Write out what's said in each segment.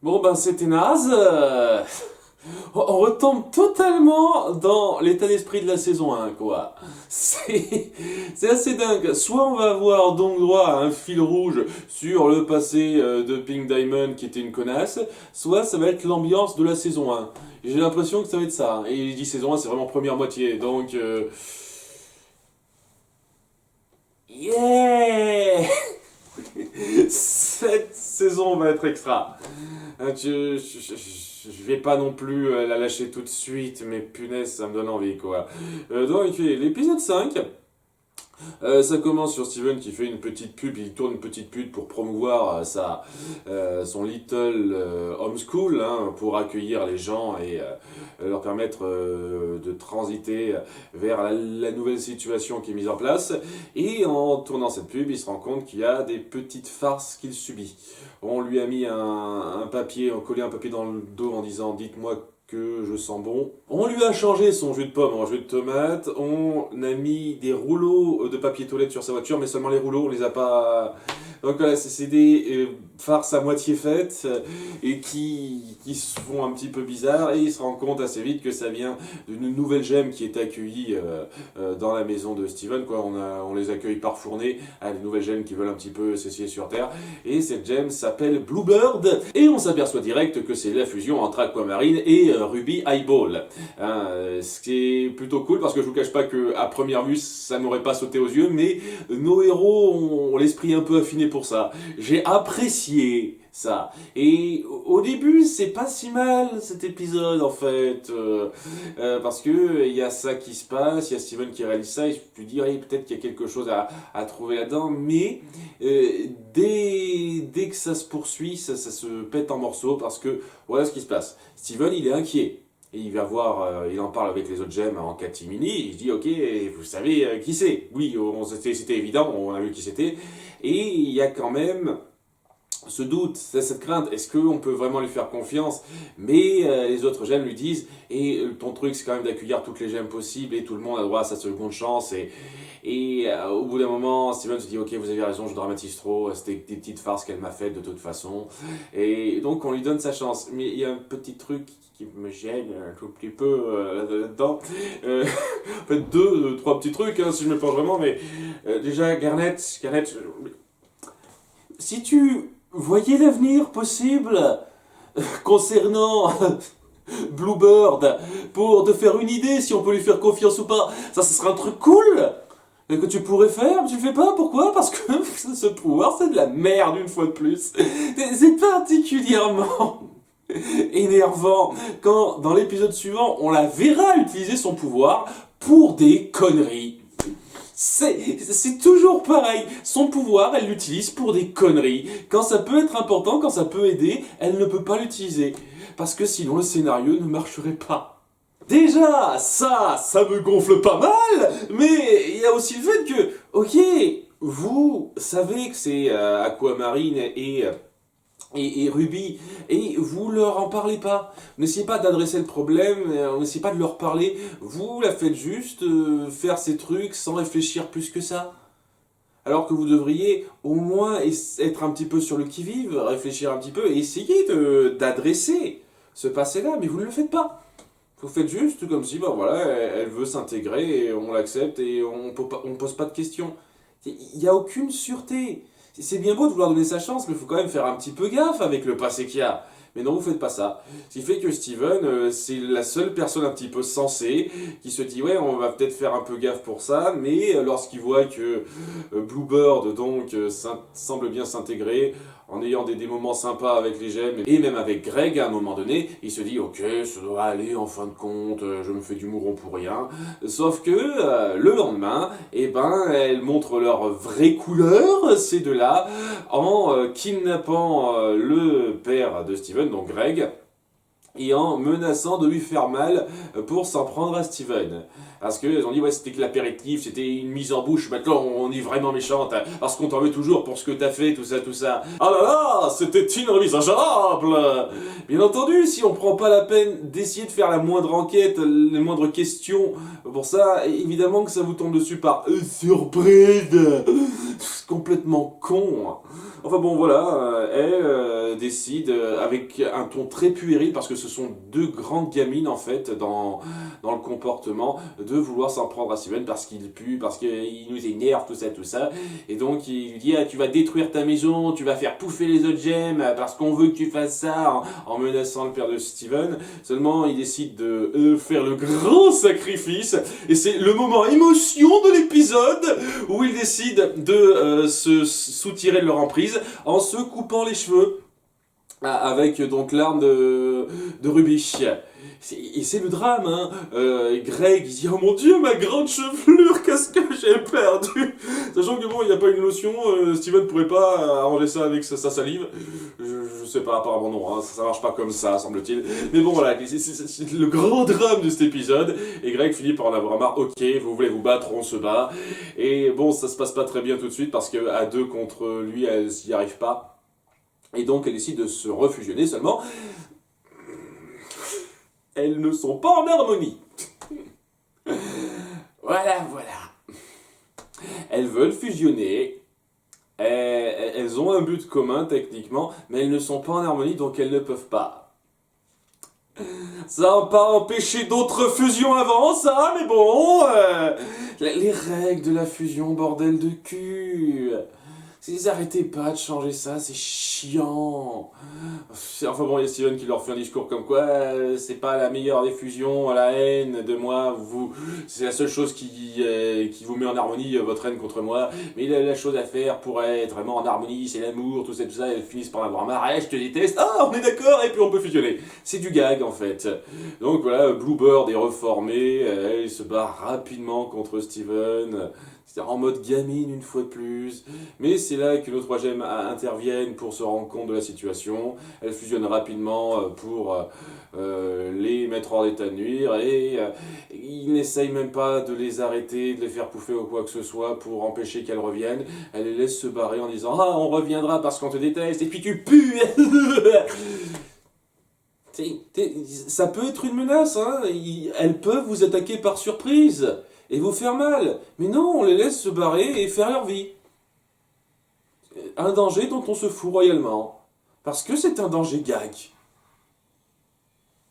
Bon ben c'était naze. On retombe totalement dans l'état d'esprit de la saison 1, quoi. C'est assez dingue. Soit on va avoir donc droit à un fil rouge sur le passé de Pink Diamond qui était une connasse, soit ça va être l'ambiance de la saison 1. J'ai l'impression que ça va être ça. Et je dis saison 1, c'est vraiment première moitié. Donc... Yeah. Cette saison va être extra. Je vais pas non plus la lâcher tout de suite, mais punaise, ça me donne envie, quoi. Donc, l'épisode 5, ça commence sur Steven qui fait une petite pub, il tourne une petite pub pour promouvoir son little homeschool, hein, pour accueillir les gens et leur permettre de transiter vers la nouvelle situation qui est mise en place. Et en tournant cette pub, il se rend compte qu'il y a des petites farces qu'il subit. On lui a mis un papier, on collé un papier dans le dos en disant dites-moi que je sens bon. On lui a changé son jus de pomme en jus de tomate. On a mis des rouleaux de papier toilette sur sa voiture, mais seulement les rouleaux, on les a pas. Donc voilà, c'est des farces à moitié faites et qui se font un petit peu bizarres. Et il se rend compte assez vite que ça vient d'une nouvelle gemme qui est accueillie dans la maison de Steven. Quoi. On les accueille par fournée à des nouvelles gemmes qui veulent un petit peu s'essayer sur Terre. Et cette gemme s'appelle Bluebird. Et on s'aperçoit direct que c'est la fusion entre Aquamarine et Ruby Eyeball. Hein, ce qui est plutôt cool parce que je vous cache pas que à première vue ça m'aurait pas sauté aux yeux, mais nos héros ont l'esprit un peu affiné pour ça. J'ai apprécié ça. Et au début, c'est pas si mal cet épisode en fait, parce que il y a ça qui se passe, il y a Steven qui réalise ça, et je peux dire peut-être qu'il y a quelque chose à trouver là-dedans, mais dès que ça se poursuit, ça se pète en morceaux parce que voilà ce qui se passe. Steven, il est inquiet. Et il va voir, il en parle avec les autres gemmes en catimini, il dit ok, vous savez qui c'est. Oui, c'était évident, on a vu qui c'était. Et il y a quand même ce doute, cette crainte, est-ce qu'on peut vraiment lui faire confiance? Mais les autres gemmes lui disent, et ton truc c'est quand même d'accueillir toutes les gemmes possibles et tout le monde a droit à sa seconde chance. Et au bout d'un moment, Steven se dit ok, vous avez raison, je dramatise trop, c'était des petites farces qu'elle m'a faites de toute façon. Et donc on lui donne sa chance. Mais il y a un petit truc qui me gêne un tout petit peu là-dedans. En fait, trois petits trucs, hein, si je me penche vraiment, mais déjà, Garnet, si tu voyez l'avenir possible concernant Bluebird pour te faire une idée si on peut lui faire confiance ou pas, ça ce serait un truc cool que tu pourrais faire, tu le fais pas, pourquoi? Parce que ce pouvoir c'est de la merde une fois de plus. C'est particulièrement énervant quand dans l'épisode suivant on la verra utiliser son pouvoir pour des conneries. C'est toujours pareil. Son pouvoir, elle l'utilise pour des conneries. Quand ça peut être important, quand ça peut aider, elle ne peut pas l'utiliser. Parce que sinon le scénario ne marcherait pas. Déjà, ça me gonfle pas mal, mais il y a aussi le fait que, ok, vous savez que c'est Aquamarine et Ruby, et vous leur en parlez pas. N'essayez pas d'adresser le problème, n'essayez pas de leur parler, vous la faites juste faire ces trucs sans réfléchir plus que ça. Alors que vous devriez au moins être un petit peu sur le qui-vive, réfléchir un petit peu et essayer d'adresser ce passé-là, mais vous ne le faites pas. Vous faites juste comme si, ben voilà, elle veut s'intégrer et on l'accepte et on ne pose pas de questions. Il n'y a aucune sûreté. C'est bien beau de vouloir donner sa chance, mais il faut quand même faire un petit peu gaffe avec le passé qu'il y a. Mais non, vous faites pas ça. Ce qui fait que Steven, c'est la seule personne un petit peu sensée qui se dit ouais, on va peut-être faire un peu gaffe pour ça, mais lorsqu'il voit que Bluebird donc semble bien s'intégrer en ayant des moments sympas avec les gemmes et même avec Greg à un moment donné, il se dit ok, ça doit aller en fin de compte, je me fais du mouron pour rien. Sauf que le lendemain, eh ben, elles montrent leur vraie couleur, ces deux-là, en kidnappant le père de Steven, donc Greg, et en menaçant de lui faire mal pour s'en prendre à Steven. Parce qu'ils ont dit, ouais, c'était que l'apéritif, c'était une mise en bouche, maintenant on est vraiment méchante, parce qu'on t'en veut toujours pour ce que t'as fait, tout ça, tout ça. Ah là là, c'était inenvisageable. Bien entendu, si on prend pas la peine d'essayer de faire la moindre enquête, les moindres questions pour ça, évidemment que ça vous tombe dessus par surprise. Complètement con. Enfin bon, voilà, elle décide, avec un ton très puéril, parce que ce sont deux grandes gamines en fait dans le comportement, de vouloir s'en prendre à Steven parce qu'il pue, parce qu'il nous énerve, tout ça. Et donc il lui dit ah, tu vas détruire ta maison, tu vas faire pouffer les autres gemmes parce qu'on veut que tu fasses ça, en menaçant le père de Steven. Seulement il décide de faire le grand sacrifice, et c'est le moment émotion de l'épisode où il décide de se soutirer de leur emprise en se coupant les cheveux avec donc l'arme de Ruby. Et c'est le drame, hein. Greg il dit oh mon dieu, ma grande chevelure, qu'est-ce que j'ai perdu, sachant que bon, il n'y a pas une lotion, Steven pourrait pas arranger ça avec sa salive. Je sais pas, apparemment non, hein, ça marche pas comme ça, semble-t-il. Mais bon voilà, c'est le grand drame de cet épisode, et Greg finit par en avoir marre. Ok, vous voulez vous battre, on se bat. Et bon, ça se passe pas très bien tout de suite, parce que à deux contre lui, elle s'y arrive pas. Et donc elle décide de se refusionner, seulement elles ne sont pas en harmonie. Voilà. Elles veulent fusionner, elles ont un but commun techniquement, mais elles ne sont pas en harmonie, donc elles ne peuvent pas. Ça n'a pas empêché d'autres fusions avant ça, mais bon, les règles de la fusion, bordel de cul. Arrêtez pas de changer ça, c'est chiant. Enfin bon, il y a Steven qui leur fait un discours comme quoi c'est pas la meilleure des fusions, à la haine de moi, c'est la seule chose qui vous met en harmonie, votre haine contre moi. Mais la chose à faire pour être vraiment en harmonie, c'est l'amour, tout ça, elles finissent par en avoir marre. Je te déteste, ah on est d'accord, et puis on peut fusionner. C'est du gag en fait. Donc voilà, Bluebird est reformé, elle se bat rapidement contre Steven. C'est-à-dire en mode gamine une fois de plus, mais c'est là que nos trois gemmes interviennent pour se rendre compte de la situation. Elles fusionnent rapidement pour les mettre hors d'état de nuire, et ils n'essayent même pas de les arrêter, de les faire pouffer ou quoi que ce soit pour empêcher qu'elles reviennent. Elles les laissent se barrer en disant ah on reviendra parce qu'on te déteste et puis tu pues. Ça peut être une menace, hein. Elles peuvent vous attaquer par surprise et vous faire mal. Mais non, on les laisse se barrer et faire leur vie. Un danger dont on se fout royalement. Parce que c'est un danger gag.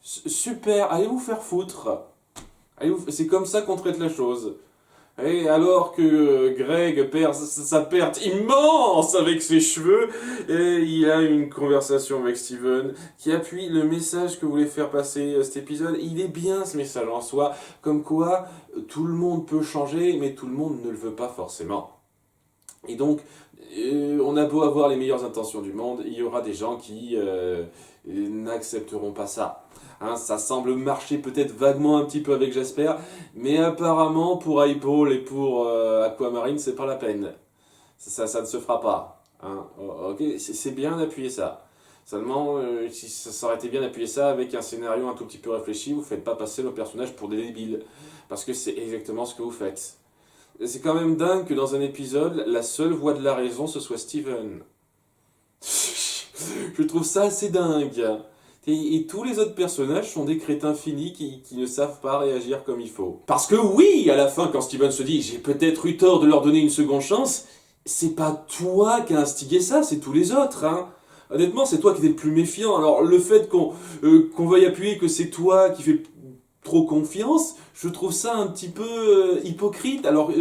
Super, allez vous faire foutre. C'est comme ça qu'on traite la chose. Et alors que Greg perd sa perte immense avec ses cheveux, et il a une conversation avec Steven qui appuie le message que voulait faire passer cet épisode. Il est bien ce message en soi, comme quoi tout le monde peut changer, mais tout le monde ne le veut pas forcément. Et donc, on a beau avoir les meilleures intentions du monde, il y aura des gens qui n'accepteront pas ça. Hein, ça semble marcher peut-être vaguement un petit peu avec Jasper, mais apparemment pour Hypole et pour Aquamarine, c'est pas la peine. Ça ne se fera pas. Hein. Ok, c'est bien d'appuyer ça. Seulement, si ça aurait été bien d'appuyer ça avec un scénario un tout petit peu réfléchi, vous ne faites pas passer nos personnages pour des débiles. Parce que c'est exactement ce que vous faites. C'est quand même dingue que dans un épisode, la seule voix de la raison, ce soit Steven. Je trouve ça assez dingue. Et tous les autres personnages sont des crétins finis qui ne savent pas réagir comme il faut. Parce que oui, à la fin, quand Steven se dit « j'ai peut-être eu tort de leur donner une seconde chance », c'est pas toi qui as instigé ça, c'est tous les autres. Hein. Honnêtement, c'est toi qui es le plus méfiant. Alors le fait qu'on veuille appuyer que c'est toi qui fais trop confiance, je trouve ça un petit peu hypocrite, alors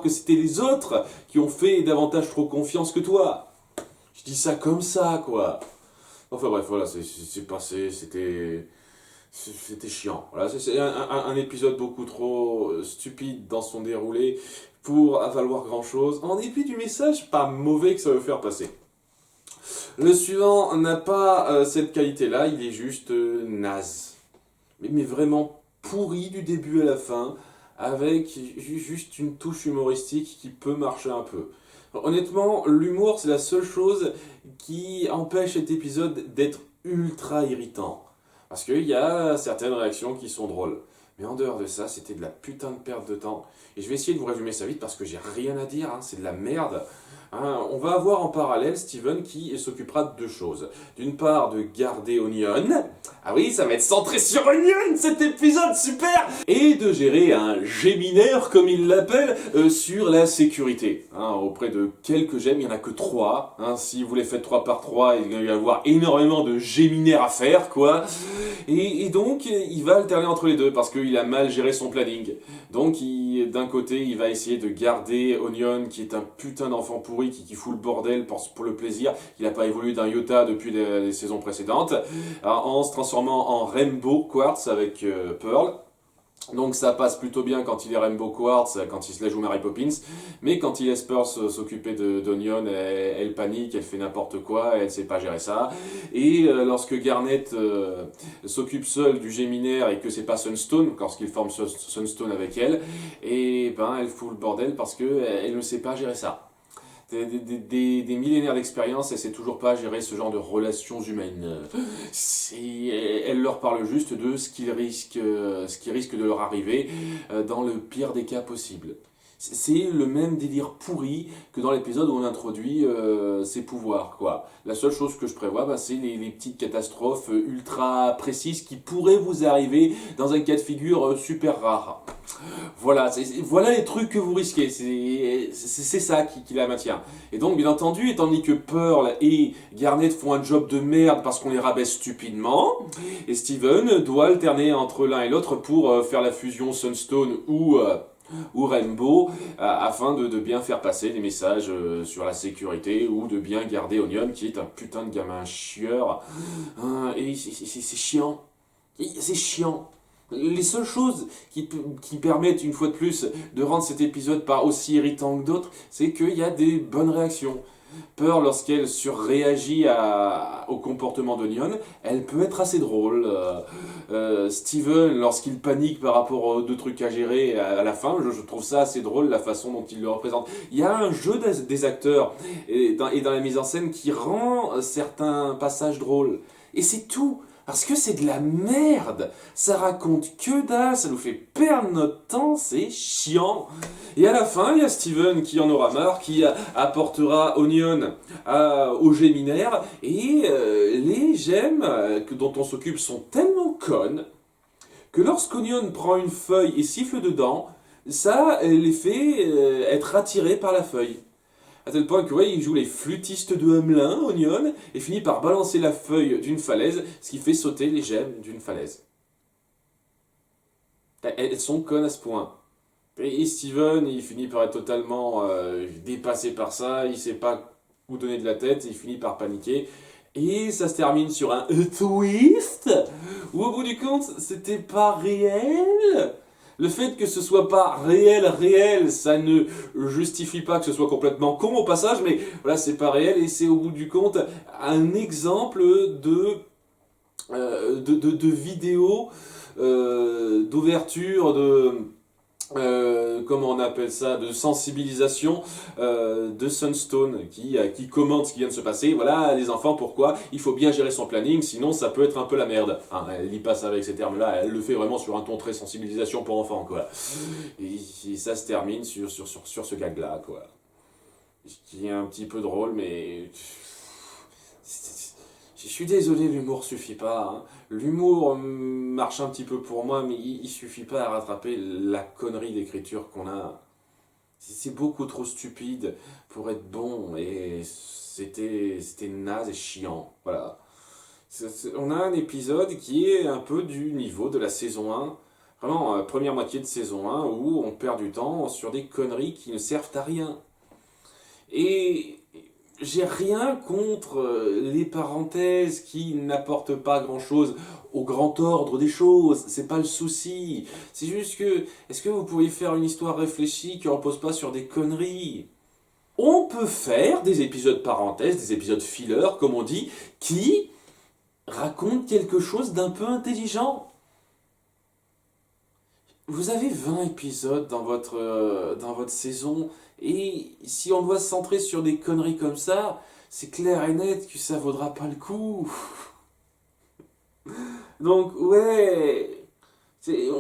que c'était les autres qui ont fait davantage trop confiance que toi. Je dis ça comme ça, quoi. Enfin bref, voilà, c'est passé, c'était chiant. Voilà, c'est un épisode beaucoup trop stupide dans son déroulé pour valoir grand chose, en dépit du message pas mauvais que ça veut faire passer. Le suivant n'a pas cette qualité-là, il est juste naze. Mais vraiment pourri du début à la fin, avec juste une touche humoristique qui peut marcher un peu. Honnêtement, l'humour, c'est la seule chose qui empêche cet épisode d'être ultra irritant. Parce qu'il y a certaines réactions qui sont drôles. Mais en dehors de ça, c'était de la putain de perte de temps. Et je vais essayer de vous résumer ça vite parce que j'ai rien à dire, hein, c'est de la merde. Hein, on va avoir en parallèle Steven qui s'occupera de deux choses. D'une part, de garder Onion. Ah oui, ça va être centré sur Onion cet épisode, super. Et de gérer un géminaire, comme il l'appelle, sur la sécurité. Hein, auprès de quelques gemmes, il n'y en a que 3. Hein, si vous les faites 3 par 3, il va y avoir énormément de géminaires à faire, quoi. Et donc, il va alterner entre les deux parce qu'il a mal géré son planning. Donc, d'un côté, il va essayer de garder Onion, qui est un putain d'enfant pourri, qui fout le bordel pour le plaisir. Il n'a pas évolué d'un iota depuis les saisons précédentes, en se transformant en Rainbow Quartz avec Pearl. Donc ça passe plutôt bien quand il est Rainbow Quartz, quand il se la joue Mary Poppins, mais quand il laisse Pearl s'occuper d'Onion, elle panique, elle fait n'importe quoi, elle sait pas gérer ça. Et lorsque Garnet s'occupe seul du Géminaire et que c'est pas Sunstone, lorsqu'il forme Sunstone avec elle, et ben elle fout le bordel parce que elle ne sait pas gérer ça. Des millénaires d'expérience, elle sait toujours pas gérer ce genre de relations humaines. Elle leur parle juste de ce qui risque de leur arriver dans le pire des cas possibles. C'est le même délire pourri que dans l'épisode où on introduit ses pouvoirs, quoi. La seule chose que je prévois, c'est les petites catastrophes ultra précises qui pourraient vous arriver dans un cas de figure super rare. Voilà, voilà les trucs que vous risquez, c'est ça qui la maintient. Et donc, bien entendu, étant donné que Pearl et Garnet font un job de merde parce qu'on les rabaisse stupidement, et Steven doit alterner entre l'un et l'autre pour faire la fusion Sunstone ou Rainbow, afin de bien faire passer des messages sur la sécurité, ou de bien garder Onion, qui est un putain de gamin chieur. Et c'est chiant. C'est chiant. Les seules choses qui permettent, une fois de plus, de rendre cet épisode pas aussi irritant que d'autres, c'est qu'il y a des bonnes réactions. Pearl, lorsqu'elle surréagit au comportement d'Onion, elle peut être assez drôle. Steven, lorsqu'il panique par rapport aux deux trucs à gérer à la fin, je trouve ça assez drôle, la façon dont il le représente. Il y a un jeu des acteurs et dans la mise en scène qui rend certains passages drôles. Et c'est tout. Parce que c'est de la merde. Ça raconte que dalle, ça nous fait perdre notre temps, c'est chiant. Et à la fin, il y a Steven qui en aura marre, qui apportera Onion au Géminaire. Et les gemmes dont on s'occupe sont tellement connes que lorsqu'Onion prend une feuille et siffle dedans, ça les fait être attirés par la feuille. À tel point que, ouais, il joue les flûtistes de Hamelin, Onion, et finit par balancer la feuille d'une falaise, ce qui fait sauter les gemmes d'une falaise. Elles sont connes à ce point. Et Steven, il finit par être totalement dépassé par ça, il sait pas où donner de la tête, il finit par paniquer. Et ça se termine sur un twist, où au bout du compte, c'était pas réel. Le fait que ce soit pas réel, ça ne justifie pas que ce soit complètement con au passage, mais voilà, c'est pas réel et c'est au bout du compte un exemple de vidéo, d'ouverture, comment on appelle ça, de sensibilisation de Sunstone qui commente ce qui vient de se passer. Voilà, les enfants, pourquoi il faut bien gérer son planning, sinon ça peut être un peu la merde. Hein, elle y passe avec ces termes-là, elle le fait vraiment sur un ton très sensibilisation pour enfants, quoi. Et ça se termine sur ce gag-là, quoi. Qui est un petit peu drôle, mais... Je suis désolé, l'humour suffit pas. Hein. L'humour marche un petit peu pour moi, mais il suffit pas à rattraper la connerie d'écriture qu'on a. C'est beaucoup trop stupide pour être bon, et c'était naze et chiant. Voilà. On a un épisode qui est un peu du niveau de la saison 1. Vraiment, première moitié de saison 1, où on perd du temps sur des conneries qui ne servent à rien. Et j'ai rien contre les parenthèses qui n'apportent pas grand-chose au grand ordre des choses, c'est pas le souci. C'est juste que, est-ce que vous pouvez faire une histoire réfléchie qui ne repose pas sur des conneries? On peut faire des épisodes parenthèses, des épisodes filler, comme on dit, qui racontent quelque chose d'un peu intelligent. Vous avez 20 épisodes dans votre saison, et si on doit se centrer sur des conneries comme ça, c'est clair et net que ça vaudra pas le coup. Donc ouais,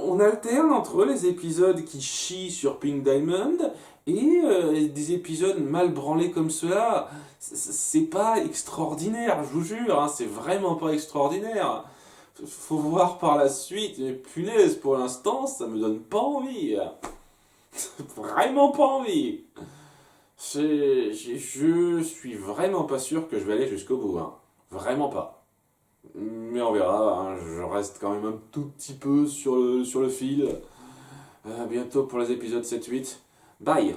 on alterne entre les épisodes qui chient sur Pink Diamond Et des épisodes mal branlés comme cela, c'est pas extraordinaire, je vous jure, hein, c'est vraiment pas extraordinaire. Faut voir par la suite, mais punaise, pour l'instant, ça me donne pas envie. Vraiment pas envie. Je suis vraiment pas sûr que je vais aller jusqu'au bout, hein. Vraiment pas. Mais on verra, hein, je reste quand même un tout petit peu sur le fil. À bientôt pour les épisodes 7-8. Bye!